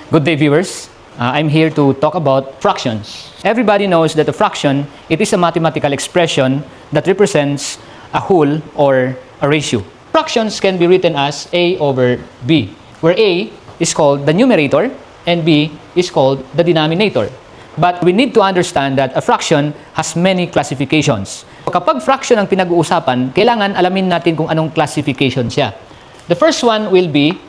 Good day, viewers. I'm here to talk about fractions. Everybody knows that a fraction, it is a mathematical expression that represents a whole or a ratio. Fractions can be written as A over B, where A is called the numerator and B is called the denominator. But we need to understand that a fraction has many classifications. Kapag fraction ang pinag-uusapan, kailangan alamin natin kung anong classification siya. The first one will be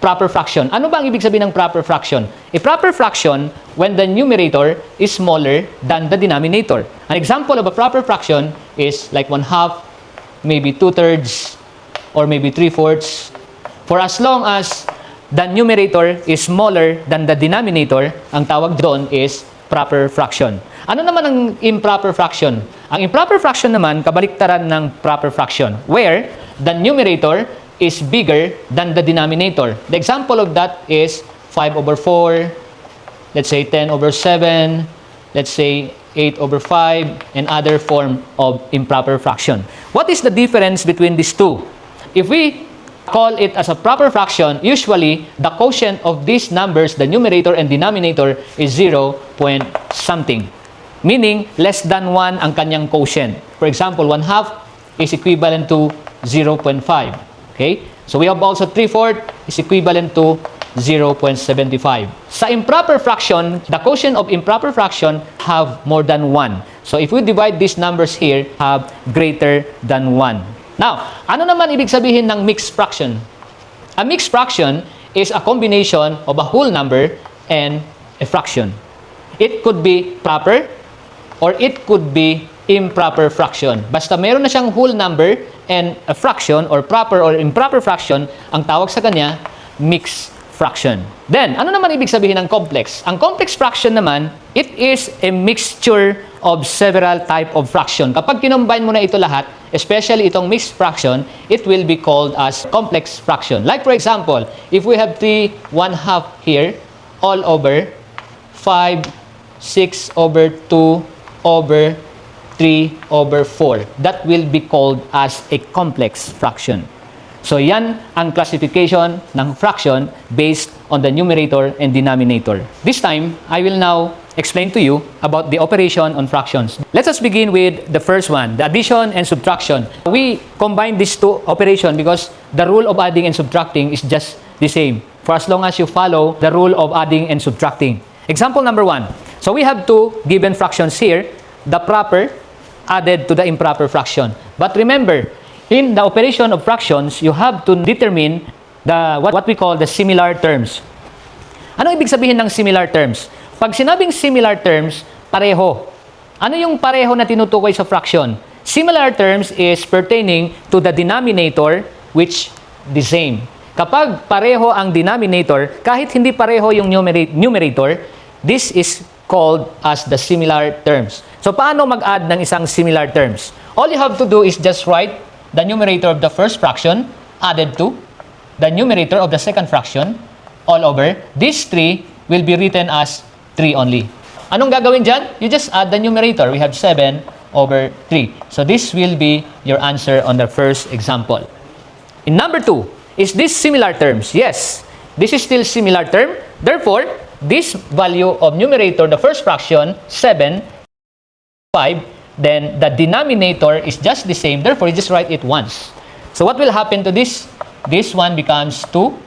proper fraction. Ano ba ang ibig sabihin ng proper fraction? A proper fraction when the numerator is smaller than the denominator. An example of a proper fraction is like 1/2, maybe 2/3, or maybe 3/4. For as long as the numerator is smaller than the denominator, ang tawag doon is proper fraction. Ano naman ang improper fraction? Ang improper fraction naman, kabaliktaran ng proper fraction, where the numerator is bigger than the denominator. The example of that is 5/4, let's say 10/7, let's say 8/5, and other form of improper fraction. What is the difference between these two? If we call it as a proper fraction, usually the quotient of these numbers, the numerator and denominator, is 0 point something. Meaning, less than 1 ang kanyang quotient. For example, 1/2 is equivalent to 0.5. Okay? So we have also 3/4 is equivalent to 0.75. Sa improper fraction, the quotient of improper fraction have more than 1. So if we divide these numbers here, have greater than 1. Now, ano naman ibig sabihin ng mixed fraction? A mixed fraction is a combination of a whole number and a fraction. It could be proper or it could be improper fraction. Basta meron na siyang whole number and a fraction or proper or improper fraction, ang tawag sa kanya, mixed fraction. Then, ano naman ibig sabihin ng complex? Ang complex fraction naman, it is a mixture of several type of fraction. Kapag kinombine mo na ito lahat, especially itong mixed fraction, it will be called as complex fraction. Like for example, if we have 3/1/2 here, all over 5, 6/2 over 3/4. That will be called as a complex fraction. So yan ang classification ng fraction based on the numerator and denominator. This time, I will now explain to you about the operation on fractions. Let us begin with the first one, the addition and subtraction. We combine these two operations because the rule of adding and subtracting is just the same for as long as you follow the rule of adding and subtracting. Example number 1. So we have two given fractions here, the proper added to the improper fraction. But remember, in the operation of fractions, you have to determine what we call the similar terms. Ano ibig sabihin ng similar terms? Pag sinabing similar terms, pareho. Ano yung pareho na tinutukoy sa fraction? Similar terms is pertaining to the denominator which the same. Kapag pareho ang denominator, kahit hindi pareho yung numerator, this is called as the similar terms. So, paano mag-add ng isang similar terms? All you have to do is just write the numerator of the first fraction added to the numerator of the second fraction all over. These 3 will be written as 3 only. Anong gagawin dyan? You just add the numerator. We have 7/3. So, this will be your answer on the first example. In number 2, is this similar terms? Yes, this is still similar term. Therefore, this value of numerator, the first fraction, 7/5, then the denominator is just the same. Therefore, you just write it once. So what will happen to this? This one becomes 2/2.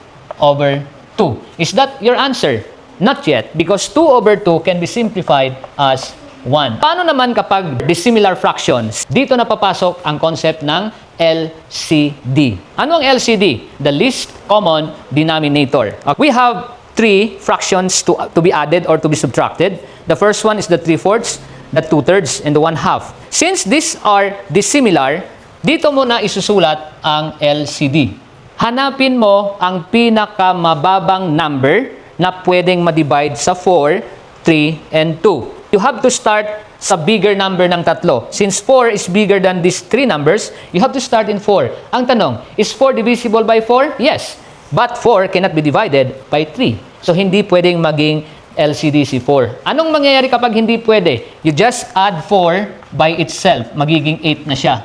Is that your answer? Not yet, because 2/2 can be simplified as 1. Paano naman kapag dissimilar fractions? Dito na papasok ang concept ng LCD. Ano ang LCD? The least common denominator. We have 3 fractions to be added or to be subtracted. The first one is the 3/4, the 2/3, and the 1/2. Since these are dissimilar, dito mo na isusulat ang LCD. Hanapin mo ang pinakamababang number na pwedeng ma-divide sa 4, 3, and 2. You have to start sa bigger number ng tatlo. Since 4 is bigger than these 3 numbers, you have to start in 4. Ang tanong, is 4 divisible by 4? Yes. But 4 cannot be divided by 3. So, hindi pwedeng maging LCD si 4. Anong mangyayari kapag hindi pwede? You just add 4 by itself. Magiging 8 na siya.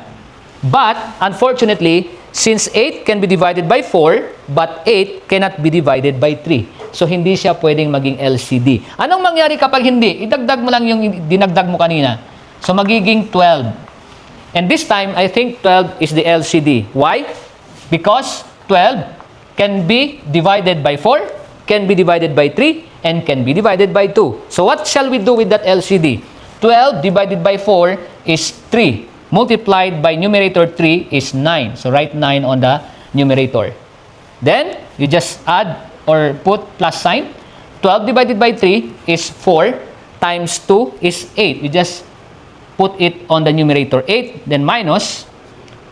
But, unfortunately, since 8 can be divided by 4, but 8 cannot be divided by 3. so hindi siya pwedeng maging LCD. Anong mangyari kapag hindi? Idagdag mo lang yung dinagdag mo kanina. So magiging 12. And this time, I think 12 is the LCD. Why? Because 12 can be divided by 4, can be divided by 3, and can be divided by 2. So what shall we do with that LCD? 12 divided by 4 is 3. Multiplied by numerator 3 is 9. So write 9 on the numerator. Then, you just add or put plus sign. 12 divided by 3 is 4 times 2 is 8. You just put it on the numerator 8. Then minus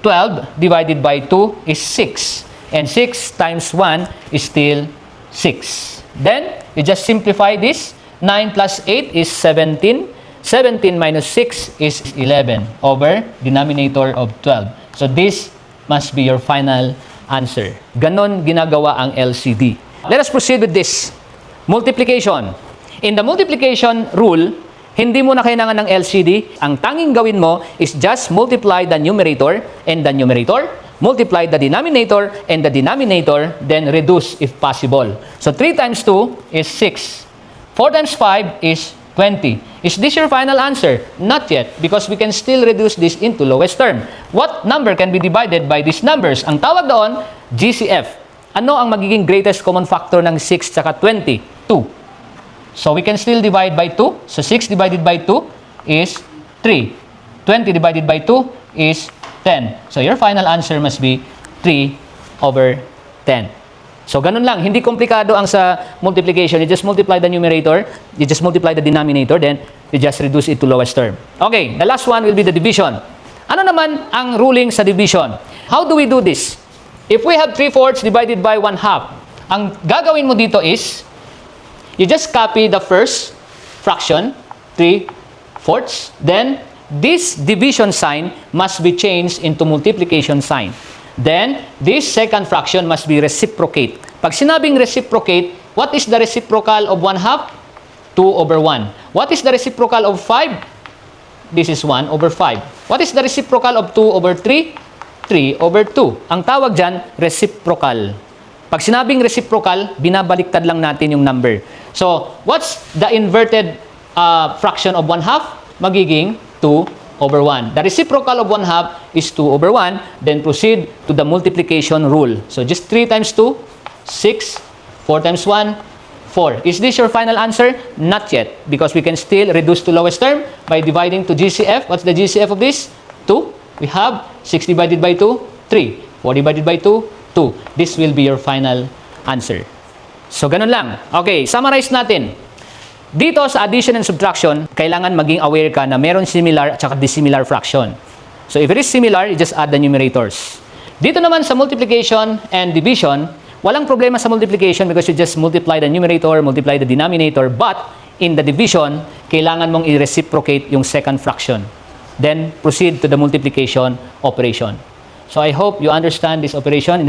12 divided by 2 is 6. And 6 times 1 is still 6. Then, you just simplify this. 9 plus 8 is 17. 17 minus 6 is 11 over denominator of 12. So, this must be your final answer. Ganon ginagawa ang LCD. Let us proceed with this. Multiplication. In the multiplication rule, hindi mo na kailangan ng LCD. Ang tanging gawin mo is just multiply the numerator and the numerator, multiply the denominator and the denominator, then reduce if possible. So 3 times 2 is 6. 4 times 5 is 20. Is this your final answer? Not yet, because we can still reduce this into lowest term. What number can be divided by these numbers? Ang tawag doon, GCF. Ano ang magiging greatest common factor ng 6 tsaka 20? 2. So we can still divide by 2. So 6 divided by 2 is 3. 20 divided by 2 is 10. So your final answer must be 3 over 10. So ganun lang, hindi komplikado ang sa multiplication. You just multiply the numerator, you just multiply the denominator, then you just reduce it to lowest term. Okay, the last one will be the division. Ano naman ang ruling sa division? How do we do this? If we have 3/4 divided by 1/2, ang gagawin mo dito is, you just copy the first fraction, 3/4, then this division sign must be changed into multiplication sign. Then, this second fraction must be reciprocate. Pag sinabing reciprocate, what is the reciprocal of 1/2? 2 over 1. What is the reciprocal of 5? This is 1 over 5. What is the reciprocal of 2 over 3? 3 over 2. Ang tawag dyan, reciprocal. Pag sinabing reciprocal, binabaliktad lang natin yung number. So, what's the inverted fraction of 1/2? Magiging 2 over 1. The reciprocal of 1/2 is 2 over 1. Then proceed to the multiplication rule. So just 3 times 2, 6. 4 times 1, 4. Is this your final answer? Not yet, because we can still reduce to lowest term by dividing to GCF. What's the GCF of this? 2. We have 6 divided by 2, 3. 4 divided by 2, 2. This will be your final answer. So ganun lang. Okay, summarize natin. Dito sa addition and subtraction, kailangan maging aware ka na meron similar at saka dissimilar fraction. So if it is similar, you just add the numerators. Dito naman sa multiplication and division, walang problema sa multiplication because you just multiply the numerator, multiply the denominator, but in the division, kailangan mong i-reciprocate yung second fraction. Then proceed to the multiplication operation. So I hope you understand this operation.